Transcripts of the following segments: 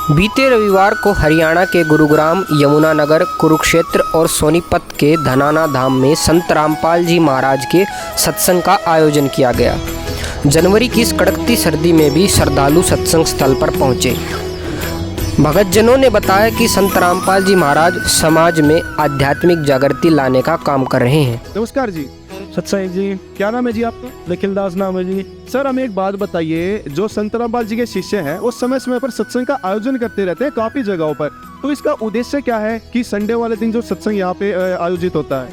बीते रविवार को हरियाणा के गुरुग्राम, यमुनानगर, कुरुक्षेत्र और सोनीपत के धनाना धाम में संत रामपाल जी महाराज के सत्संग का आयोजन किया गया। जनवरी की इस कड़कती सर्दी में भी श्रद्धालु सत्संग स्थल पर पहुंचे। भगतजनों ने बताया कि संत रामपाल जी महाराज समाज में आध्यात्मिक जागृति लाने का काम कर रहे हैं। नमस्कार जी। सत्साई जी। क्या नाम है जी आपका? निखिल दास नाम है जी। सर हमें एक बात बताइए, जो संत रामपाल जी के शिष्य हैं वो समय समय पर सत्संग का आयोजन करते रहते हैं काफी जगहों पर, तो इसका उद्देश्य क्या है कि संडे वाले दिन जो सत्संग यहाँ पे आयोजित होता है?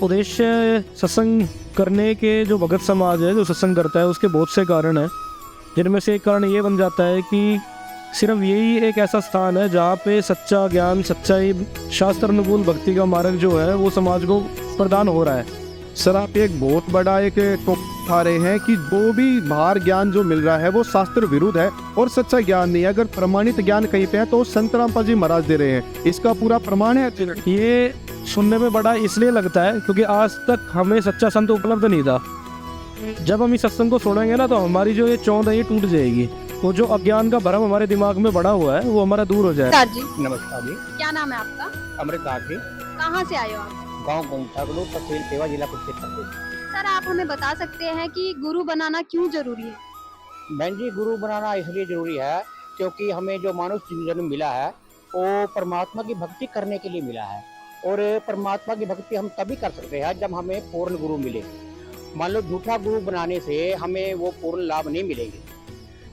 उद्देश्य सत्संग करने के जो भगत समाज है जो सत्संग करता है उसके बहुत से कारण हैं, जिनमें से एक कारण ये बन जाता है कि सिर्फ यही एक ऐसा स्थान है जहाँ पे सच्चा ज्ञान, सच्चाई, शास्त्र अनुकूल भक्ति का मार्ग जो है वो समाज को प्रदान हो रहा है। सर आप एक बहुत बड़ा एक उठा रहे हैं कि जो भी बाहर ज्ञान जो मिल रहा है वो शास्त्र विरुद्ध है और सच्चा ज्ञान नहीं है। अगर प्रमाणित ज्ञान कहीं पे है तो संत रामपाल जी महाराज दे रहे हैं, इसका पूरा प्रमाण है। ये सुनने में बड़ा इसलिए लगता है क्योंकि आज तक हमें सच्चा संत उपलब्ध नहीं था। जब हम इस सत्संग को छोड़ेंगे ना तो हमारी जो ये चौंध है ये टूट जाएगी, तो जो अज्ञान का भ्रम हमारे दिमाग में बड़ा हुआ है वो हमारा दूर हो जाएगा। नमस्कार जी। क्या नाम है आपका? अमृतदास जी। कहाँ से आए हो आप? गाँव गोमठागलो, तहसील सेवा, जिला कुरुक्षेत्र। सर आप हमें बता सकते हैं कि गुरु बनाना क्यों जरूरी है? बहन जी, गुरु बनाना इसलिए जरूरी है क्योंकि हमें जो मानव जन्म मिला है वो परमात्मा की भक्ति करने के लिए मिला है, और परमात्मा की भक्ति हम तभी कर सकते हैं जब हमें पूर्ण गुरु मिले। मान लो झूठा गुरु बनाने से हमें वो पूर्ण लाभ नहीं मिलेंगे।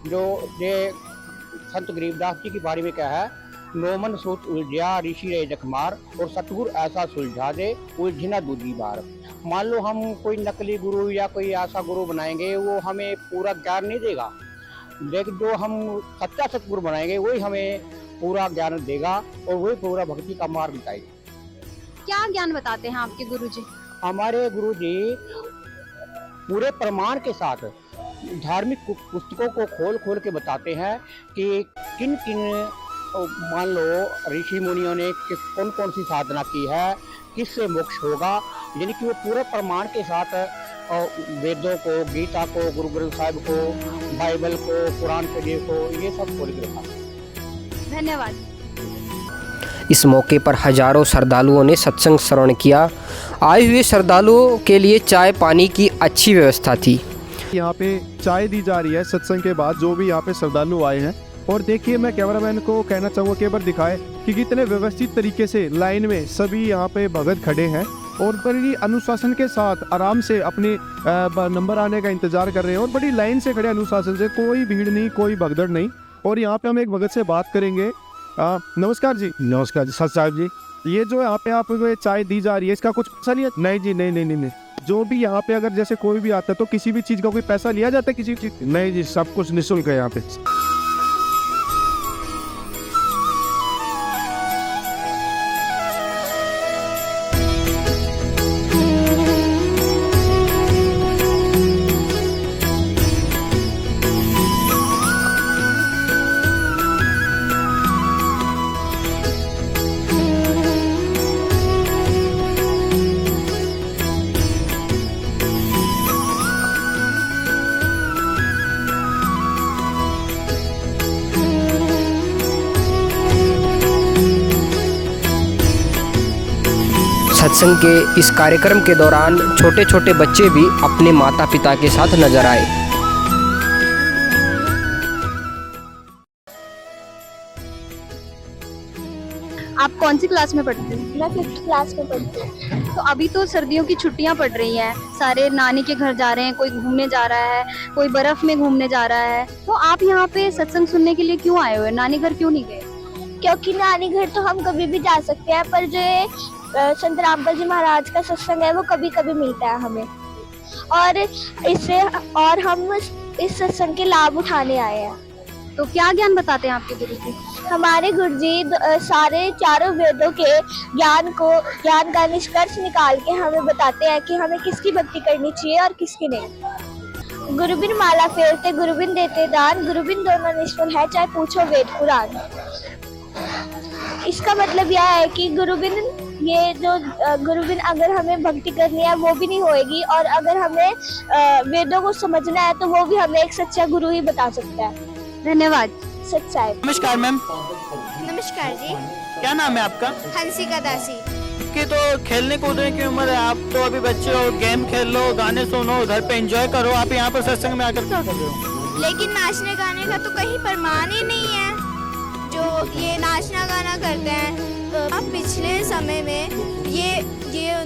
जो ये संत गरीबदास जी के बारे में क्या है, नोमन सोच उलझा ऋषि रे जखमार, और सतगुरु ऐसा सुलझा दे उलझना दूजी बार। मान लो हम कोई नकली गुरु या कोई ऐसा गुरु बनाएंगे वो हमें पूरा ज्ञान नहीं देगा, लेकिन जो हम सच्चा सतगुरु बनाएंगे वही हमें पूरा ज्ञान देगा और वही पूरा भक्ति का मार्ग बताएगा। क्या ज्ञान बताते हैं आपके गुरुजी? हमारे गुरुजी पूरे प्रमाण के साथ धार्मिक पुस्तकों को खोल खोल के बताते हैं कि किन किन, मान लो ऋषि मुनियों ने कौन कौन सी साधना की है, किससे मोक्ष होगा, यानी कि वो पूरे प्रमाण के साथ वेदों को, गीता को, गुरु ग्रंथ साहिब को, बाइबल को, कुरान शरीफ को, ये सब खोल के रखा। धन्यवाद। इस मौके पर हजारों श्रद्धालुओं ने सत्संग श्रवण किया। आए हुए श्रद्धालुओं के लिए चाय पानी की अच्छी व्यवस्था थी। यहाँ पे चाय दी जा रही है सत्संग के बाद जो भी यहाँ पे श्रद्धालु आए हैं। और देखिए, मैं कैमरामैन को कहना चाहूँगा कि एक बार दिखाए कि कितने व्यवस्थित तरीके से लाइन में सभी यहाँ पे भगत खड़े हैं और बड़ी अनुशासन के साथ आराम से अपने नंबर आने का इंतजार कर रहे हैं और बड़ी लाइन से खड़े अनुशासन से, कोई भीड़ नहीं, कोई भगदड़ नहीं। और यहाँ पे हम एक भगत से बात करेंगे। नमस्कार जी। नमस्कार जी। सत साहब जी, ये जो यहाँ पे आपको ये चाय दी जा रही है इसका कुछ पैसा लिया? नहीं जी, नहीं। जो भी यहाँ पे अगर जैसे कोई भी आता है तो किसी भी चीज़ का कोई पैसा लिया जाता है किसी चीज़? नहीं जी, सब कुछ निःशुल्क है यहाँ पे। सत्संग के इस कार्यक्रम के दौरान छोटे छोटे बच्चे भी अपने माता पिता के साथ नजर आए। आप कौन सी क्लास में पढ़ते हैं? मैं 5th क्लास में पढ़ती हूँ। तो अभी तो सर्दियों की छुट्टियां पड़ रही हैं, सारे नानी के घर जा रहे हैं, कोई घूमने जा रहा है, कोई बर्फ में घूमने जा रहा है, तो आप यहाँ पे सत्संग सुनने के लिए क्यों आए हुए? नानी घर क्यों नहीं गए? क्योंकि नानी घर तो हम कभी भी जा सकते हैं, पर जो ये संत रामपाल जी महाराज का सत्संग है वो कभी कभी मिलता है हमें, और हम इस सत्संग के लाभ उठाने आए हैं। तो क्या ज्ञान बताते हैं आपके गुरुजी? हमारे गुरुजी सारे चारों वेदों के ज्ञान का निष्कर्ष निकाल के हमें बताते हैं कि हमें किसकी भक्ति करनी चाहिए और किसकी नहीं। गुरुबिन माला फेरते, गुरुबिन देते दान, गुरुबिन दोनों निष्फल है चाहे पूछो वेद पुराण। इसका मतलब यह है कि गुरुबिन अगर हमें भक्ति करनी है वो भी नहीं होएगी, और अगर हमें वेदों को समझना है तो वो भी हमें एक सच्चा गुरु ही बता सकता है। धन्यवाद। सत्साई। नमस्कार मैम, नमस्कार जी, क्या नाम है आपका? हंसिका दासी। कि तो खेलने कूदने की उम्र है, आप तो अभी बच्चे हो, गेम खेल लो, गाने सुनो, घर पे एंजॉय करो, आप यहाँ पर सत्संग में आकर क्या कर रहे हो? लेकिन नाचने गाने का तो कहीं प्रमाण ही नहीं है। जो ये नाचना गाना करते हैं, अब पिछले समय में ये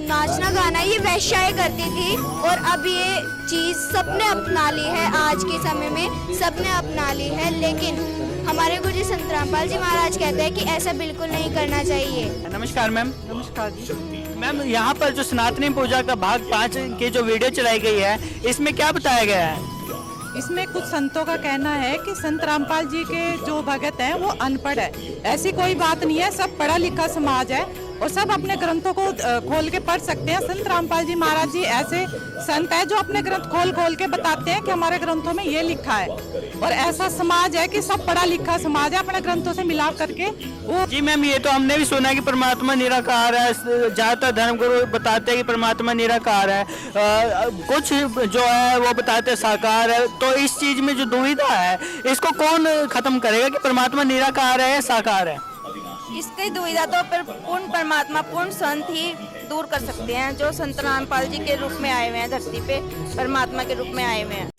नाचना गाना ये वैश्याएं करती थी, और अब ये चीज सबने अपना ली है। आज के समय में सबने अपना ली है, लेकिन हमारे गुरु संत रामपाल जी महाराज कहते हैं कि ऐसा बिल्कुल नहीं करना चाहिए। नमस्कार मैम। नमस्कार जी मैम, यहाँ पर जो सनातनी पूजा का भाग 5 की जो वीडियो चलाई गई है, इसमें क्या बताया गया है? इसमें कुछ संतों का कहना है कि संत रामपाल जी के जो भगत हैं वो अनपढ़ है। ऐसी कोई बात नहीं है, सब पढ़ा लिखा समाज है और सब अपने ग्रंथों को खोल के पढ़ सकते हैं। संत रामपाल जी महाराज जी ऐसे संत है जो अपने ग्रंथ खोल खोल के बताते हैं कि हमारे ग्रंथों में ये लिखा है, और ऐसा समाज है कि सब पढ़ा लिखा समाज है, अपने ग्रंथों से मिला करके वो। जी मैम, ये तो हमने भी सुना है कि परमात्मा निराकार है, ज्यादातर धर्मगुरु बताते हैं कि परमात्मा निराकार है, कुछ जो है वो बताते हैं साकार है। तो इस चीज में जो दुविधा है, इसको कौन खत्म करेगा कि परमात्मा निराकार है या साकार है? इसकी दुविधा तो पूर्ण परमात्मा, पूर्ण संत ही दूर कर सकते हैं, जो संत रामपाल जी के रूप में आए हुए हैं, धरती पे परमात्मा के रूप में आए हुए हैं।